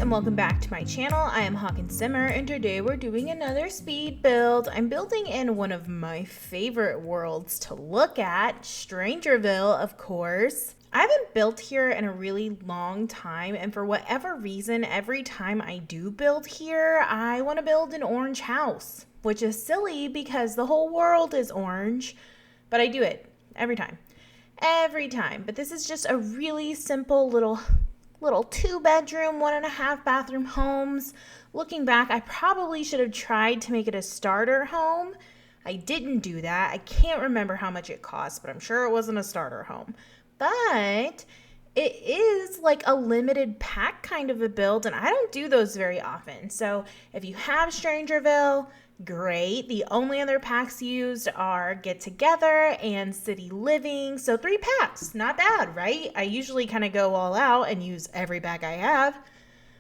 and welcome back to my channel. I am Hawkinsimmer, and today we're doing another speed build. I'm building in one of my favorite worlds to look at, Strangerville, of course. I haven't built here in a really long time, and for whatever reason, every time I do build here, I want to build an orange house, which is silly because the whole world is orange, but I do it every time. But this is just a really simple little 2-bedroom, 1.5 bathroom homes. Looking back, I probably should have tried to make it a starter home. I didn't do that. I can't remember how much it cost, but I'm sure it wasn't a starter home. But it is like a limited pack kind of a build, and I don't do those very often. So if you have Strangerville, great. The only other packs used are Get Together and City Living. So 3 packs, not bad, right? I usually kind of go all out and use every pack I have,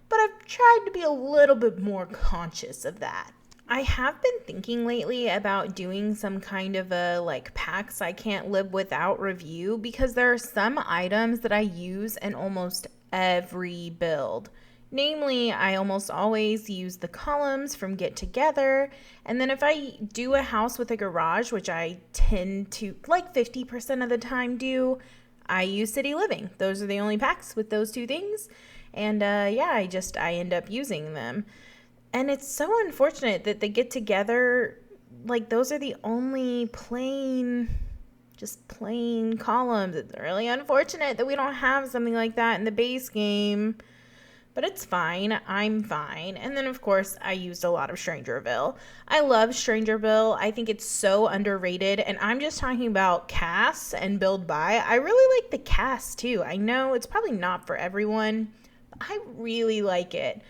but I've tried to be a little bit more conscious of that. I have been thinking lately about doing some kind of a packs I can't live without review, because there are some items that I use in almost every build. Namely, I almost always use the columns from Get Together, and then if I do a house with a garage, which I tend to 50% of the time do, I use City Living. Those are the only packs with those 2 things, and I end up using them. And it's so unfortunate that the Get Together, those are the only plain columns. It's really unfortunate that we don't have something like that in the base game. But it's fine. I'm fine. And then, of course, I used a lot of Strangerville. I love Strangerville. I think it's so underrated. And I'm just talking about casts and build buy. I really like the cast, too. I know it's probably not for everyone, but I really like it.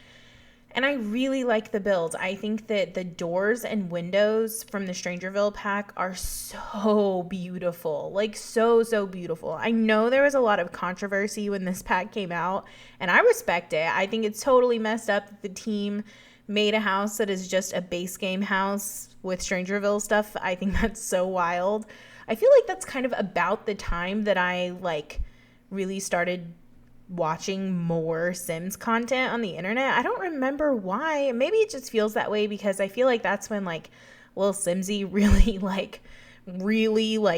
And I really like the builds. I think that the doors and windows from the Strangerville pack are so beautiful. So beautiful. I know there was a lot of controversy when this pack came out, and I respect it. I think it's totally messed up that the team made a house that is just a base game house with Strangerville stuff. I think that's so wild. I feel like that's kind of about the time that I really started watching more Sims content on the internet. I don't remember why. Maybe it just feels that way because I feel like that's when Lil Simsy really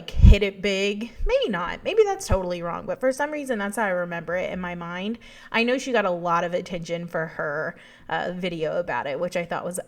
hit it big. Maybe not. Maybe that's totally wrong, but for some reason that's how I remember it in my mind. I know she got a lot of attention for her video about it, which I thought was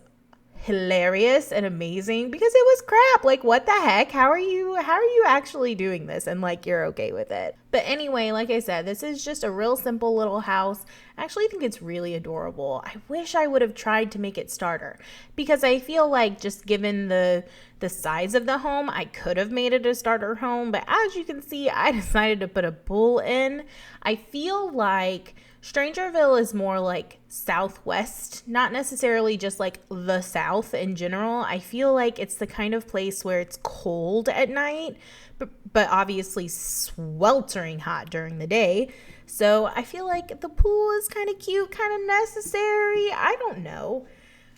hilarious and amazing because it was crap. What the heck? How are you actually doing this and you're okay with it? But anyway, like I said, this is just a real simple little house. I actually think it's really adorable. I wish I would have tried to make it starter because I feel like just given the size of the home, I could have made it a starter home, but as you can see, I decided to put a pool in. I feel like Strangerville is more Southwest, not necessarily just the South in general. I feel like it's the kind of place where it's cold at night, but obviously sweltering hot during the day. So I feel like the pool is kind of cute, kind of necessary. I don't know.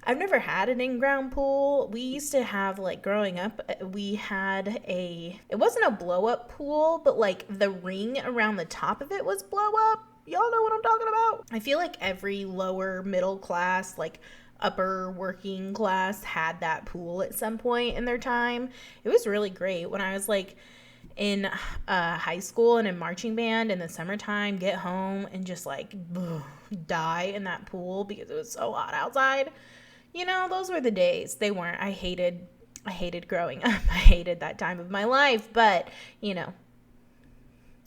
I've never had an in-ground pool. We used to have, growing up, we had it wasn't a blow-up pool, but the ring around the top of it was blow-up. Y'all know what I'm talking about? I feel like every lower middle class, upper working class had that pool at some point in their time. It was really great when I was in high school and in marching band in the summertime, get home and just die in that pool because it was so hot outside. Those were the days. They weren't. I hated growing up. I hated that time of my life, but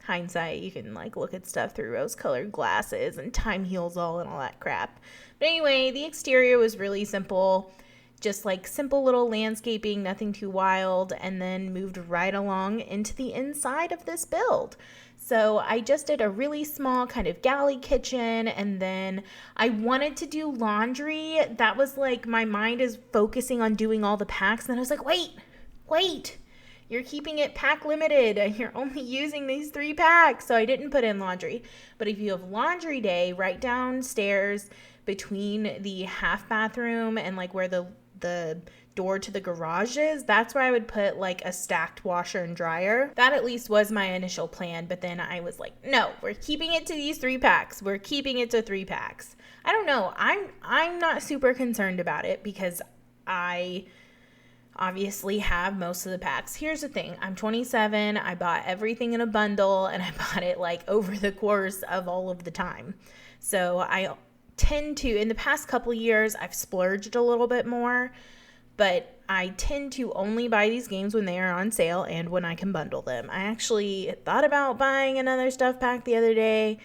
hindsight, you can look at stuff through rose-colored glasses and time heals all and all that crap. But anyway, the exterior was really simple, just simple little landscaping, nothing too wild, and then moved right along into the inside of this build. So I just did a really small kind of galley kitchen, and then I wanted to do laundry. That was my mind is focusing on doing all the packs, and then I was like, wait. You're keeping it pack limited. You're only using these 3 packs. So I didn't put in laundry. But if you have laundry day right downstairs between the half bathroom and where the door to the garage is, that's where I would put like a stacked washer and dryer. That at least was my initial plan, but then I was like, no, we're keeping it to these 3 packs. We're keeping it to 3 packs. I don't know. I'm not super concerned about it because I obviously have most of the packs. Here's the thing. I'm 27. I bought everything in a bundle and I bought it like over the course of all of the time. So I tend to, in the past couple years, I've splurged a little bit more, but I tend to only buy these games when they are on sale and when I can bundle them. I actually thought about buying another stuff pack the other day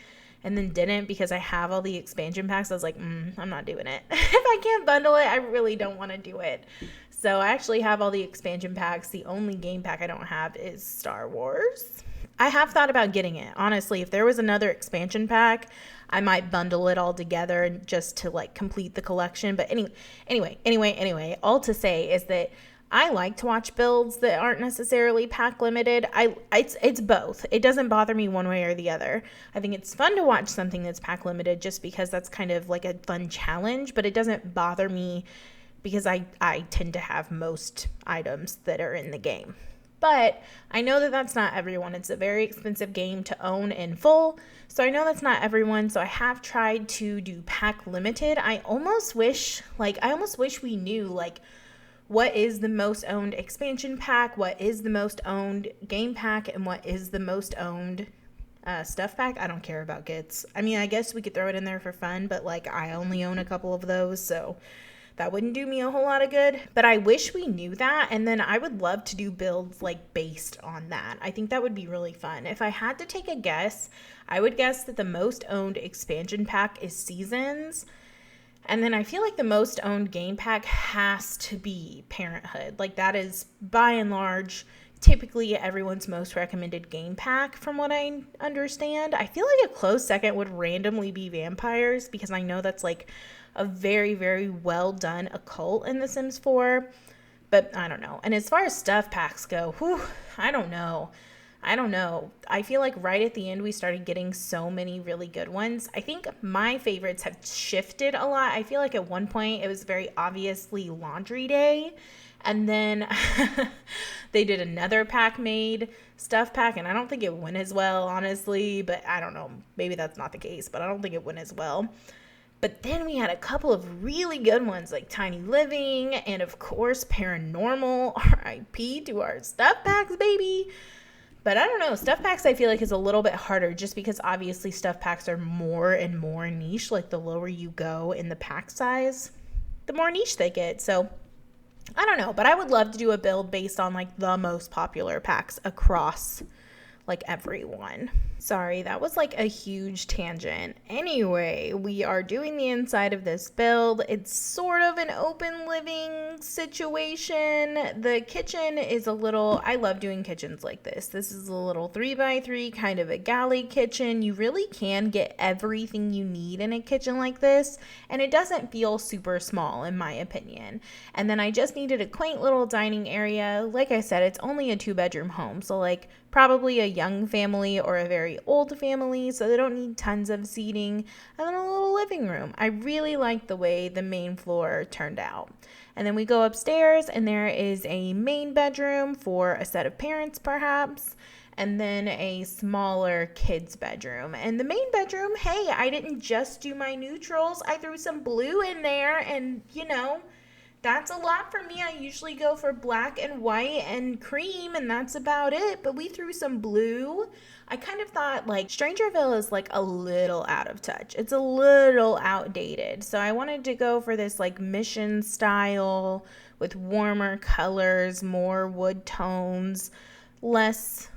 and then didn't because I have all the expansion packs. I was like, I'm not doing it. If I can't bundle it, I really don't want to do it. So I actually have all the expansion packs. The only game pack I don't have is Star Wars. I have thought about getting it. Honestly, if there was another expansion pack, I might bundle it all together just to like complete the collection. But anyway, all to say is that I like to watch builds that aren't necessarily pack limited. It's both. It doesn't bother me one way or the other. I think it's fun to watch something that's pack limited just because that's kind of like a fun challenge, but it doesn't bother me because I tend to have most items that are in the game. But I know that that's not everyone. It's a very expensive game to own in full. So I know that's not everyone. So I have tried to do pack limited. I almost wish we knew like what is the most owned expansion pack, what is the most owned game pack, and what is the most owned stuff pack. I don't care about kits. I mean, I guess we could throw it in there for fun, but like I only own a couple of those, so that wouldn't do me a whole lot of good. But I wish we knew that, and then I would love to do builds like based on that. I think that would be really fun. If I had to take a guess, I would guess that the most owned expansion pack is Seasons. And then I feel like the most owned game pack has to be Parenthood. Like that is by and large typically everyone's most recommended game pack from what I understand. I feel like a close second would randomly be Vampires because I know that's like a very, very well done occult in The Sims 4. But I don't know. And as far as stuff packs go, I don't know. I feel like right at the end we started getting so many really good ones. I think my favorites have shifted a lot. I feel like at one point it was very obviously Laundry Day. And then they did another pack made stuff pack. And I don't think it went as well, honestly. But I don't know. Maybe that's not the case. But I don't think it went as well. But then we had a couple of really good ones like Tiny Living. And of course Paranormal. RIP to our stuff packs, baby. But I don't know, stuff packs I feel like is a little bit harder just because obviously stuff packs are more and more niche. Like the lower you go in the pack size, the more niche they get. So I don't know, but I would love to do a build based on like the most popular packs across like everyone. Sorry, that was like a huge tangent. Anyway, we are doing the inside of this build. It's sort of an open living situation. The kitchen is a little, I love doing kitchens like this. This is a little 3x3 kind of a galley kitchen. You really can get everything you need in a kitchen like this, and it doesn't feel super small in my opinion. And then I just needed a quaint little dining area. Like I said, it's only a 2-bedroom home, so like probably a young family or a very old family, so they don't need tons of seating. And then a little living room. I really like the way the main floor turned out. And then we go upstairs and there is a main bedroom for a set of parents perhaps, and then a smaller kids bedroom. And the main bedroom, hey, I didn't just do my neutrals. I threw some blue in there, and you know, that's a lot for me. I usually go for black and white and cream, and that's about it. But we threw some blue. I kind of thought like Strangerville is like a little out of touch. It's a little outdated. So I wanted to go for this like mission style with warmer colors, more wood tones, less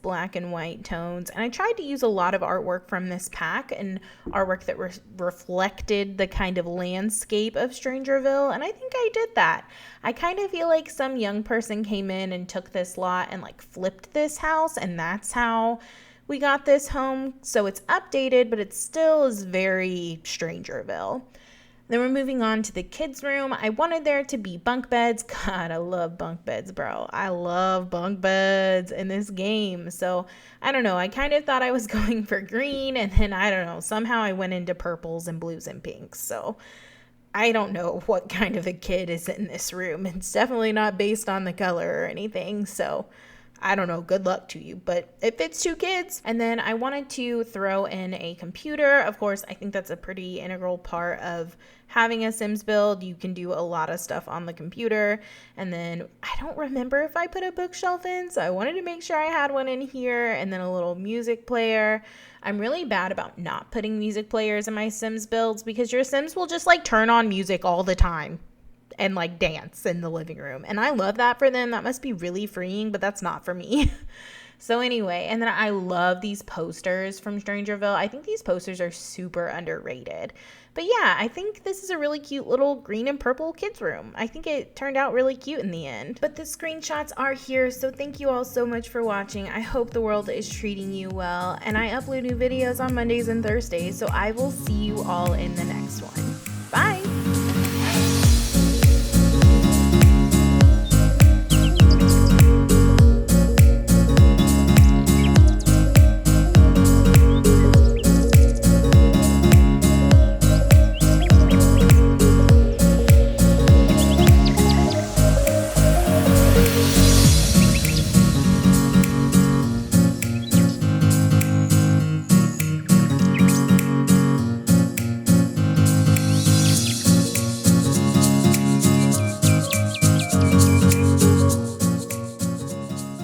black and white tones. And I tried to use a lot of artwork from this pack and artwork that reflected the kind of landscape of Strangerville, and I think I did that. I kind of feel like some young person came in and took this lot and like flipped this house, and that's how we got this home. So it's updated, but it still is very Strangerville. Then we're moving on to the kids' room. I wanted there to be bunk beds. God, I love bunk beds, bro. I love bunk beds in this game. So, I don't know. I kind of thought I was going for green, and then, I don't know, somehow I went into purples and blues and pinks. So, I don't know what kind of a kid is in this room. It's definitely not based on the color or anything, so I don't know, good luck to you, but it fits 2 kids. And then I wanted to throw in a computer. Of course, I think that's a pretty integral part of having a Sims build. You can do a lot of stuff on the computer. And then I don't remember if I put a bookshelf in, so I wanted to make sure I had one in here, and then a little music player. I'm really bad about not putting music players in my Sims builds because your Sims will just like turn on music all the time and like dance in the living room. And I love that for them. That must be really freeing, but that's not for me. So anyway, and then I love these posters from Strangerville. I think these posters are super underrated. But yeah, I think this is a really cute little green and purple kids room. I think it turned out really cute in the end. But the screenshots are here, so thank you all so much for watching. I hope the world is treating you well. And I upload new videos on Mondays and Thursdays, so I will see you all in the next one. Bye!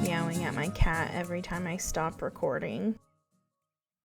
Meowing at my cat every time I stop recording.